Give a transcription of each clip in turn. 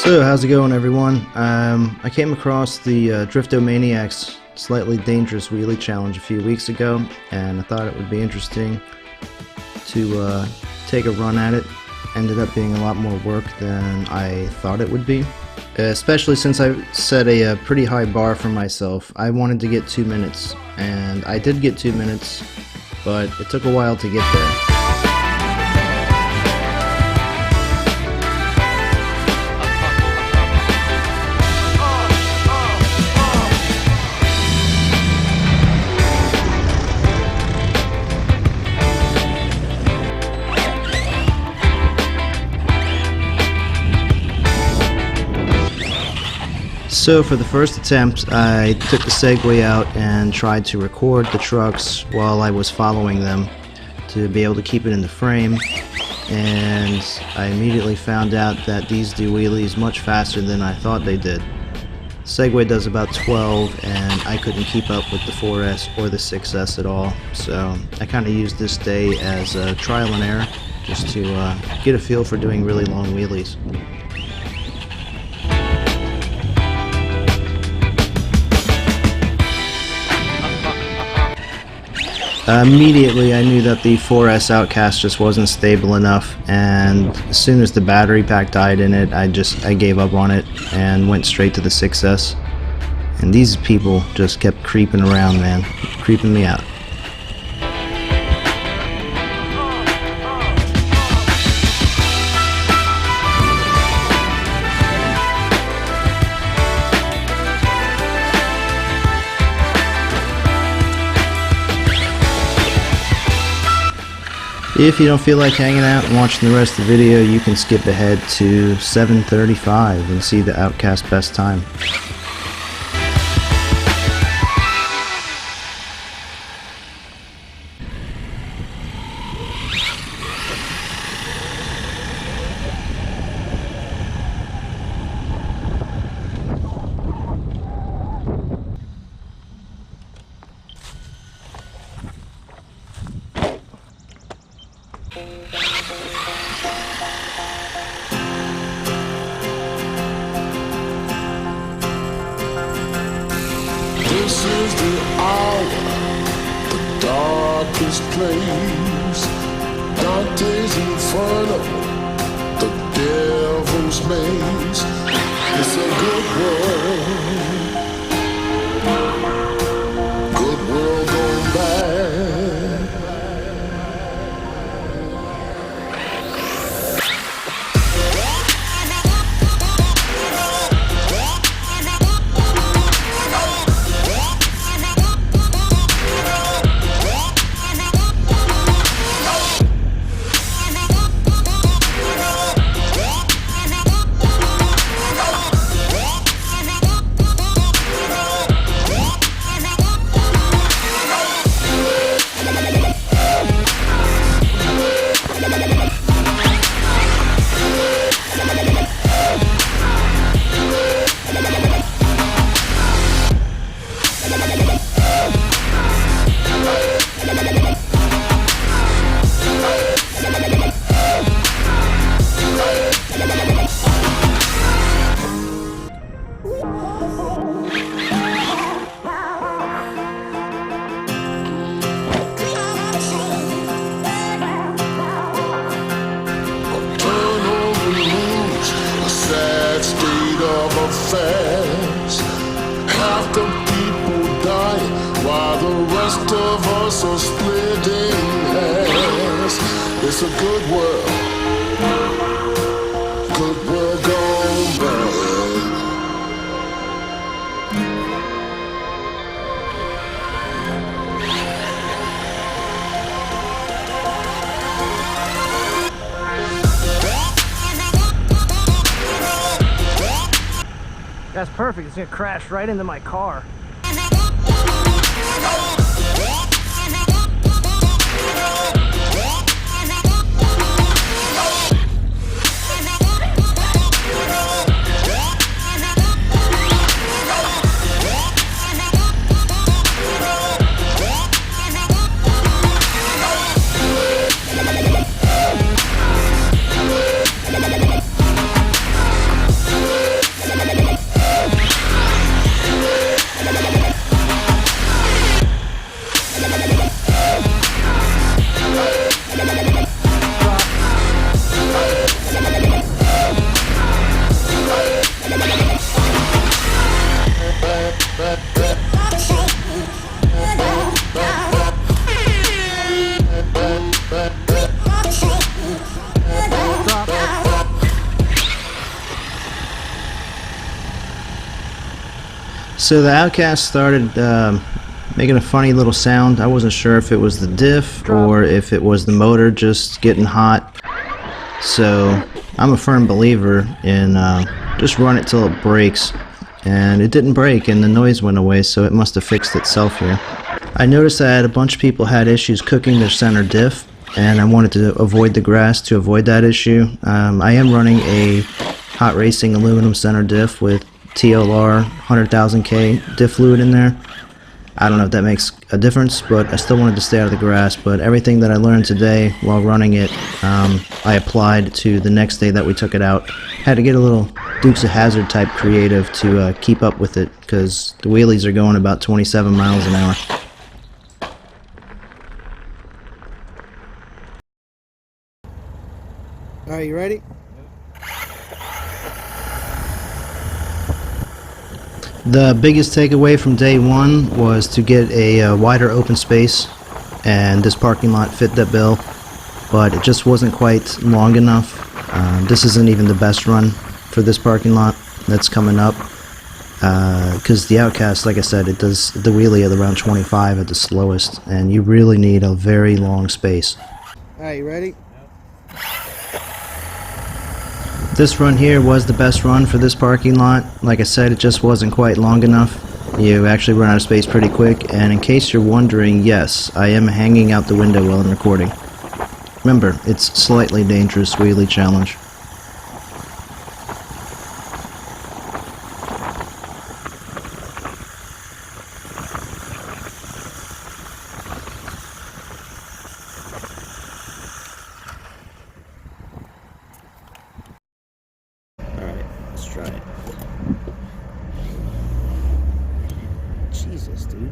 So how's it going, everyone? I came across the Driftomaniacs Slightly Dangerous Wheelie Challenge a few weeks ago, and I thought it would be interesting to take a run at it. Ended up being a lot more work than I thought it would be, especially since I set a pretty high bar for myself. I wanted to get 2 minutes, and I did get 2 minutes, but it took a while to get there. So for the first attempt, I took the Segway out and tried to record the trucks while I was following them to be able to keep it in the frame, and I immediately found out that these do wheelies much faster than I thought they did. Segway does about 12, and I couldn't keep up with the 4S or the 6S at all, so I kind of used this day as a trial and error just to get a feel for doing really long wheelies. Immediately I knew that the 4S Outcast just wasn't stable enough, and as soon as the battery pack died in it, I gave up on it and went straight to the 6S. And these people just kept creeping around, man, creeping me out. If you don't feel like hanging out and watching the rest of the video, you can skip ahead to 7:35 and see the Outcast best time. This is the hour, the darkest place. Dante's Inferno, the devil's maze. It's a good world going bad. Fast. Half the people dying while the rest of us are splitting hairs. It's a good world gone bad. That's perfect. It's gonna crash right into my car. So the Outcast started making a funny little sound. I wasn't sure if it was the diff or if it was the motor just getting hot. So I'm a firm believer in just run it till it breaks. And it didn't break and the noise went away, so it must have fixed itself here. I noticed that a bunch of people had issues cooking their center diff, and I wanted to avoid the grass to avoid that issue. I am running a Hot Racing aluminum center diff with TLR 100,000K diff fluid in there. I don't know if that makes a difference, but I still wanted to stay out of the grass. But everything that I learned today while running it, I applied to the next day that we took it out. Had to get a little Dukes of Hazzard type creative to keep up with it, because the wheelies are going about 27 miles an hour. Alright, you ready? The biggest takeaway from day one was to get a wider open space, and this parking lot fit that bill, but it just wasn't quite long enough. This isn't even the best run for this parking lot that's coming up, because the Outcast, like I said, it does the wheelie at around 25 at the slowest, and you really need a very long space. Alright, you ready? This run here was the best run for this parking lot. Like I said, it just wasn't quite long enough. You actually run out of space pretty quick, and in case you're wondering, yes, I am hanging out the window while I'm recording. Remember, it's slightly dangerous wheelie challenge. Alright, let's try it. Jesus, dude.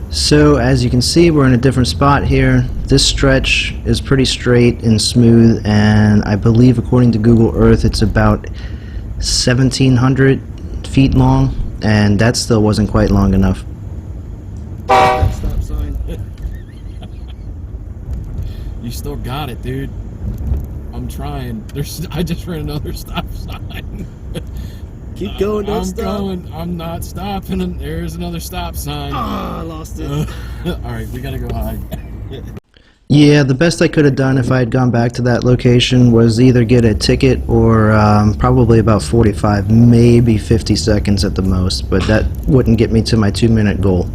So, as you can see, we're in a different spot here. This stretch is pretty straight and smooth, and I believe, according to Google Earth, it's about 1,700 feet long, and that still wasn't quite long enough. Stop sign. You still got it, dude. I'm trying. I just ran another stop sign. Keep going, don't stop. I'm going. I'm not stopping. And there's another stop sign. Ah, I lost it. Alright, we gotta go high. Yeah, the best I could have done if I had gone back to that location was either get a ticket or probably about 45, maybe 50 seconds at the most, but that wouldn't get me to my 2-minute goal.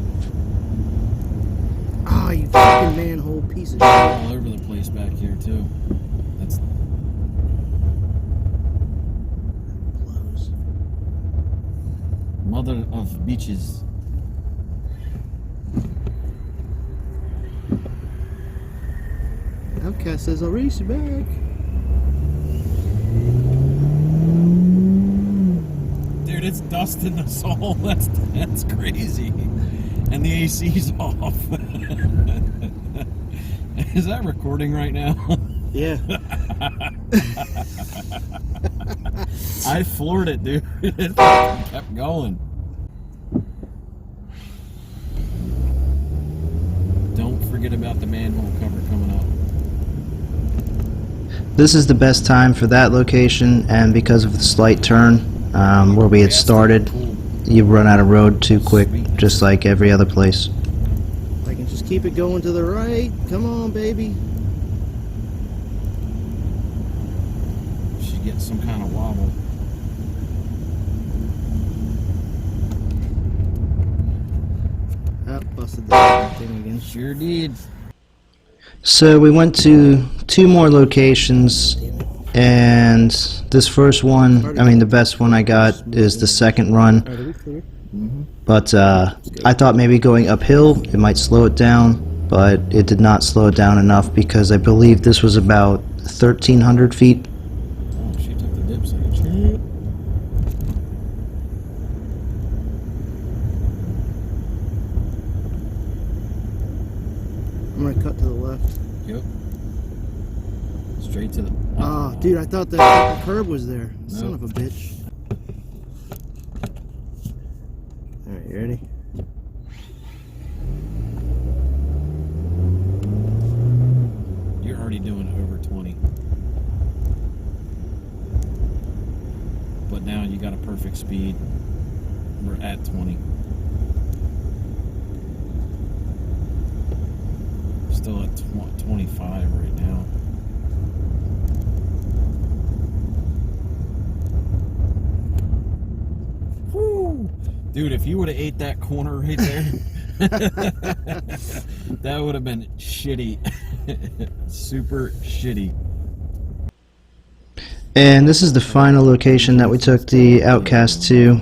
Ah, you fucking manhole piece of shit. All over the place back here, too. That's Close. mother of beaches. Outcast says, I'll race you back. Dude, it's dusting us all. That's crazy. And the AC's off. Is that recording right now? Yeah. I floored it, dude. It kept going. Don't forget about the manhole cover coming up. This is the best time for that location, and because of the slight turn where we had started, you run out of road too quick, just like every other place. I can just keep it going to the right. Come on, baby. She gets some kind of wobble. Oh, busted that thing again. Sure did. So we went to 2 more locations, and this first one, I mean the best one I got is the second run. But I thought maybe going uphill it might slow it down, but it did not slow it down enough, because I believe this was about 1,300 feet. Oh, she took the dip side. I'm gonna cut to the left. Yep. Straight to the... Ah, dude, I thought that curb was there. Son of a bitch. Alright, you ready? You're already doing over 20. a perfect speed. We're at 20. Still at 25 right now. Woo! Dude, if you would have ate that corner right there, that would have been shitty. Super shitty. And this is the final location that we took the Outcast to.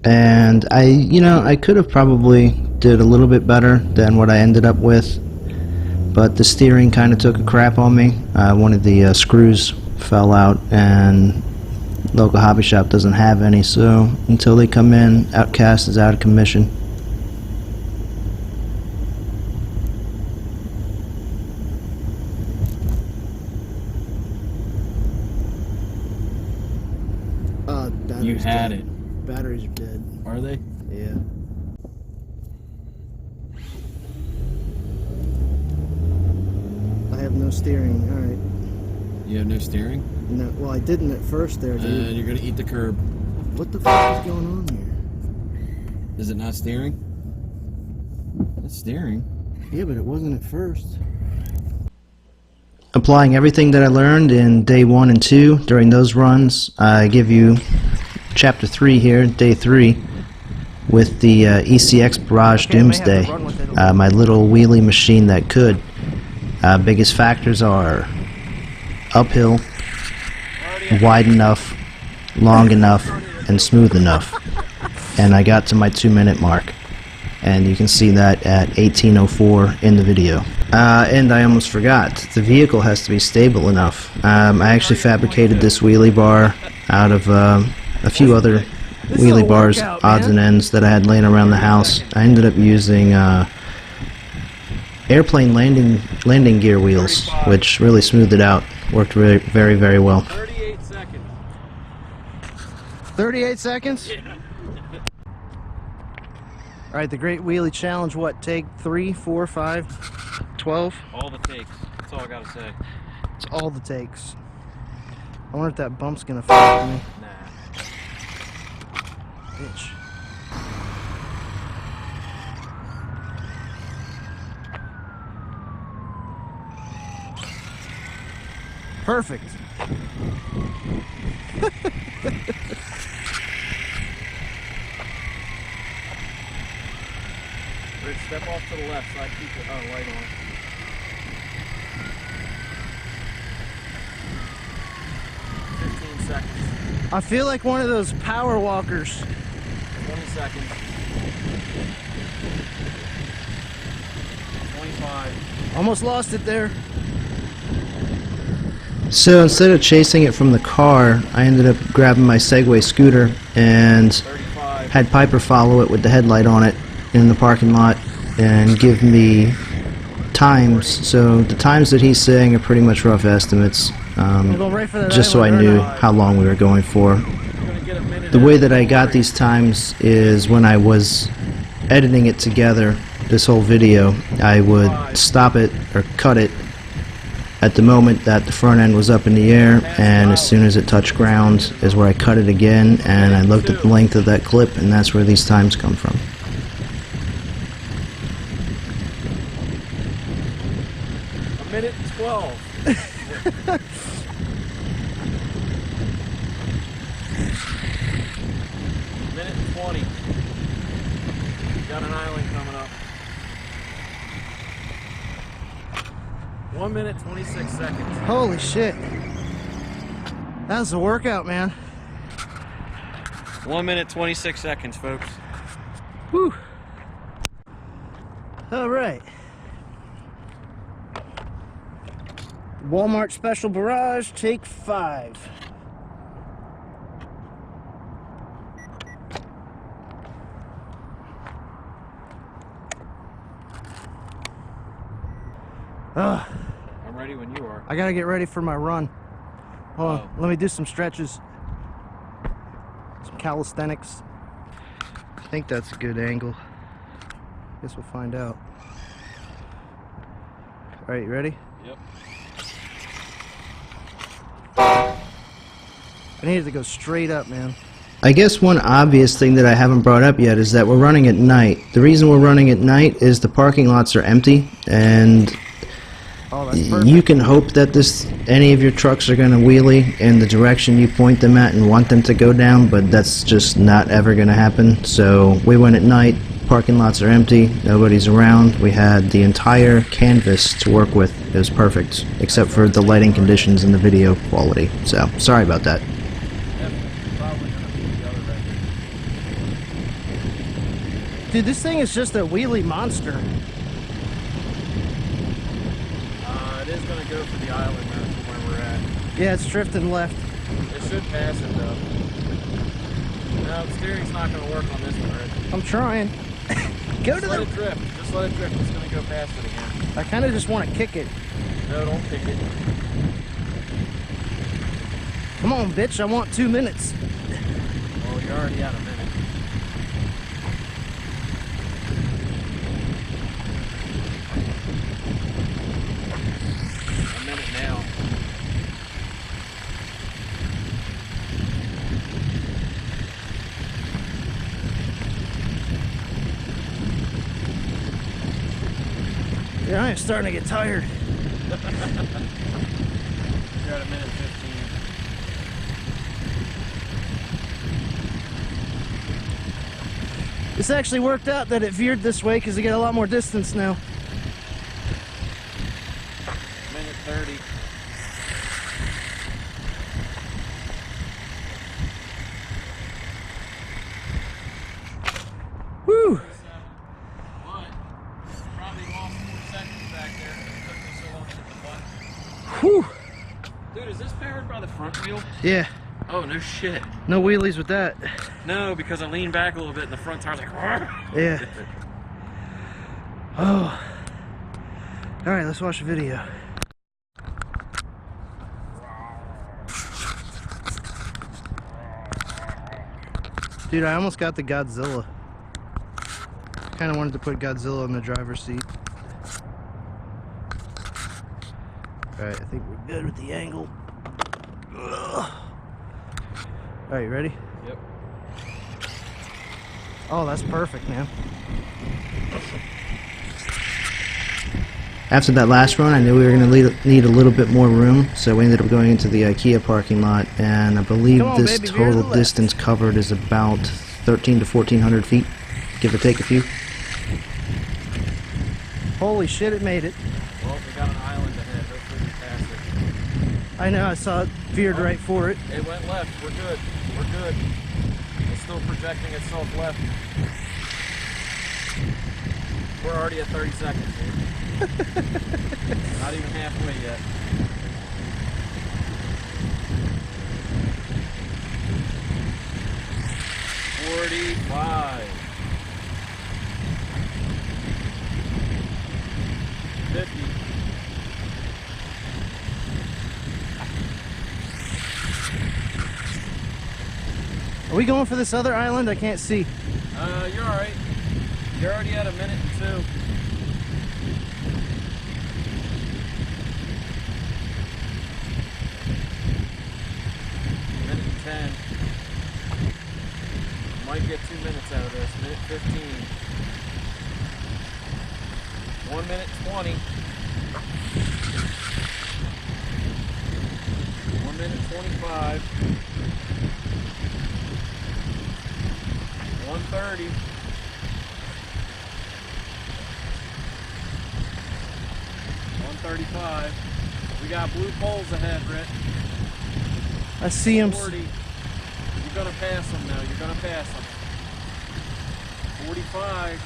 And I could have probably did a little bit better than what I ended up with. But the steering kind of took a crap on me. One of the screws fell out, and local hobby shop doesn't have any, so until they come in, Outcast is out of commission. You had it. Batteries are dead. Are they? Yeah. I have no steering. Alright. You have no steering? No, well, I didn't at first there, dude. You're gonna eat the curb. What the fuck is going on here? Is it not steering? It's steering. Yeah, but it wasn't at first. Applying everything that I learned in day 1 and 2 during those runs, I give you chapter 3 here, day 3, with the ECX Barrage Doomsday, my little wheelie machine that could. Biggest factors are uphill, wide enough, long enough, and smooth enough. And I got to my 2-minute mark. And you can see that at 18:04 in the video. And I almost forgot, the vehicle has to be stable enough. I actually fabricated this wheelie bar out of a few other wheelie bars, odds and ends that I had laying around the house. I ended up using airplane landing gear wheels, which really smoothed it out. Worked very, very, very well. 38 seconds. 38 seconds? Yeah. Alright, the Great Wheelie Challenge, what, take 3, 4, 5, 12? All the takes. That's all I gotta say. It's all the takes. I wonder if that bump's gonna fall for me. Nah. Bitch. Perfect. Rich, step off to the left so I keep the light on. 15 seconds. I feel like one of those power walkers. 20 seconds. 25. Almost lost it there. So instead of chasing it from the car, I ended up grabbing my Segway scooter and 35. had Piper follow it with the headlight on it in the parking lot and give me times. So the times that he's saying are pretty much rough estimates, just so I knew how long we were going for. The way that I got these times is when I was editing it together, this whole video, I would stop it or cut it at the moment that the front end was up in the air, and as soon as it touched ground is where I cut it again, and I looked at the length of that clip, and that's where these times come from. A minute and 12. Minute and 20. Got an island coming up. 1 minute, 26 seconds. Holy shit. That was a workout, man. 1 minute, 26 seconds, folks. Whew. All right. Walmart Special Barrage, take 5. Ugh. I'm ready when you are. I gotta get ready for my run. Hold on, let me do some stretches. Some calisthenics. I think that's a good angle. Guess we'll find out. Alright, you ready? Yep. I needed to go straight up, man. I guess one obvious thing that I haven't brought up yet is that we're running at night. The reason we're running at night is the parking lots are empty, and Oh, that's perfect. you can hope that any of your trucks are going to wheelie in the direction you point them at and want them to go down, but that's just not ever going to happen. So we went at night, parking lots are empty, nobody's around. We had the entire canvas to work with. It was perfect, except for the lighting conditions and the video quality. So, sorry about that. Dude, this thing is just a wheelie monster. It is going to go for the island now from where we're at. Yeah, it's drifting left. It should pass it though. No, the steering's not going to work on this one, Rich. I'm trying. Go to Let it the... drift. Just let it drift. It's going to go past it again. I kind of just want to kick it. No, don't kick it. Come on, bitch, I want 2 minutes. Well, you're already at a minute. A minute now. Yeah, I am starting to get tired. You're at a minute 15. This actually worked out that it veered this way because you get a lot more distance now. Minute 30. Woo! But probably lost 4 seconds back there. It took me so long to hit the button. Whew! Dude, is this powered by the front wheel? Yeah, Oh, no shit. no wheelies with that. No, because I leaned back a little bit and the front tire's like, Yeah. Oh. Alright, let's watch the video. Dude, I almost got the Godzilla. Kind of wanted to put Godzilla in the driver's seat. Alright, I think we're good with the angle. Alright, you ready? Yep. Oh, that's perfect, man. After that last run, I knew we were going to need a little bit more room, so we ended up going into the IKEA parking lot, and I believe Come on, this baby, veer to the total left. distance covered is about 13 to 1400 feet, give or take a few. Holy shit, it made it. Well, we got an island ahead. Hopefully we pass it. I know, I saw it veered right for it. It went left. We're good. We're good. It's still projecting itself left. We're already at 30 seconds, dude. Not even halfway yet. $45. 50. Are we going for this other island? I can't see. You're alright. You're already at a minute and 2. Minute and 10. Might get 2 minutes out of this. Minute 15. 1 minute 20. 1 minute 25. 1:30. 1:35. We got blue poles ahead, Britt. I see him. 40. You're gonna pass them now. You're gonna pass them. 45.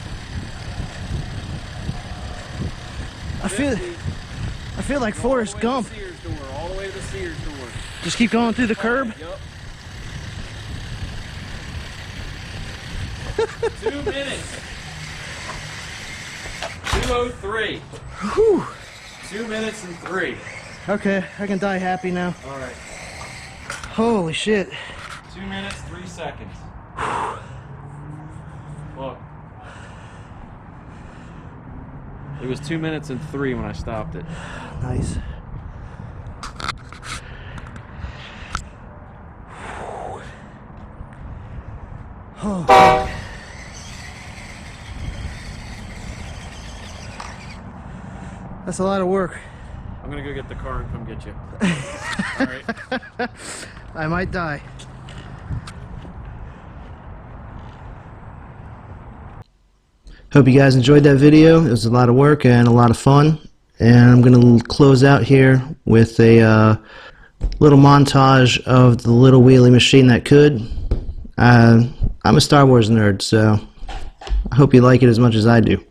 I feel 50. like All Forrest the way to Gump. the Sears door. All the way to the Sears door. Just keep going through the curb. Yup. 2 minutes. 2:03. Whew. 2 minutes and 3. Okay, I can die happy now. All right. Holy shit. 2 minutes, 3 seconds. Look. It was 2 minutes and 3 when I stopped it. Nice. That's a lot of work. I'm gonna go get the car and come get you. Alright. I might die. Hope you guys enjoyed that video. It was a lot of work and a lot of fun. And I'm going to close out here with a little montage of the little wheelie machine that could. I'm a Star Wars nerd, so I hope you like it as much as I do.